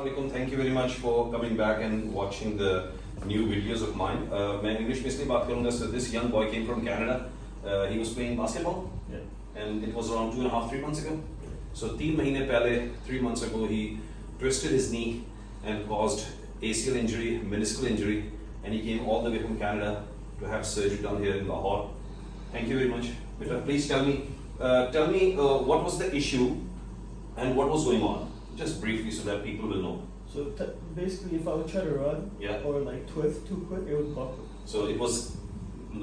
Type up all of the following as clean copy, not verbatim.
Assalamualaikum. Thank you very much for coming back and watching the new videos of mine. मैं English में इसलिए बात करूँगा. So this young boy came from Canada. He was playing basketball, and it was around 2.5-3 months ago. So 3 महीने पहले, 3 months ago, he twisted his knee and caused ACL injury, meniscal injury, and he came all the way from Canada to have surgery done here in Lahore. Thank you very much. Beta, please tell me what was the issue and what was going on, just briefly, so that people will know. So basically, if I would try to run or like twist too quick, it would buckle. So it was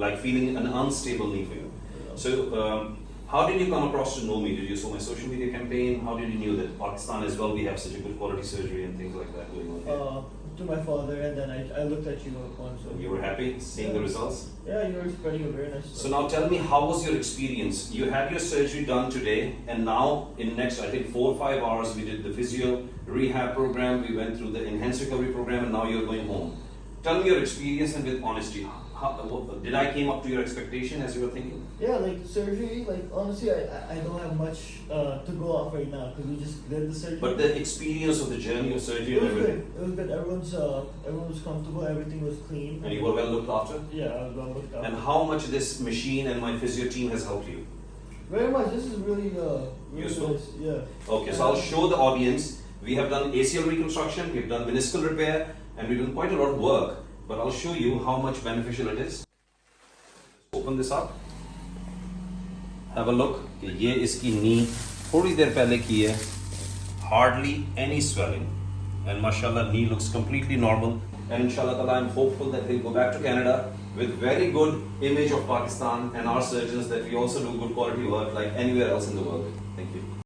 like feeling an unstable knee for you. So how did you come across to know me? Did you saw my social media campaign? How did you know that Pakistan as well we have such a good quality surgery and things like that going on here? To my father, and then I looked at you on social. You were happy seeing the results? Yeah, you were spreading awareness. So now tell me, how was your experience? You had your surgery done today, and now in next, I think 4 or 5 hours, we did the physio rehab program, we went through the enhanced recovery program, and now you're going home. Tell me your experience and with honesty. Did I came up to your expectation as you were thinking? Yeah, like surgery, like honestly, I don't have much to go off right now because we just did the surgery. But the experience of the journey of surgery it and was everything. good. It was good. Everyone was comfortable. Everything was clean. And you were well looked after? Yeah, I was well looked after. And how much this machine and my physio team has helped you? Very much. This is really useful. Nice. Yeah. Okay, so I'll show the audience. We have done ACL reconstruction, we've done meniscal repair, and we've done quite a lot of work. But I'll show you how much beneficial it is. Open this up. Have a look. ये इसकी knee थोड़ी देर पहले की है. Hardly any swelling, and mashallah knee looks completely normal. And inshallah ta'ala, I'm hopeful that he'll go back to Canada with very good image of Pakistan and our surgeons, that we also do good quality work like anywhere else in the world. Thank you.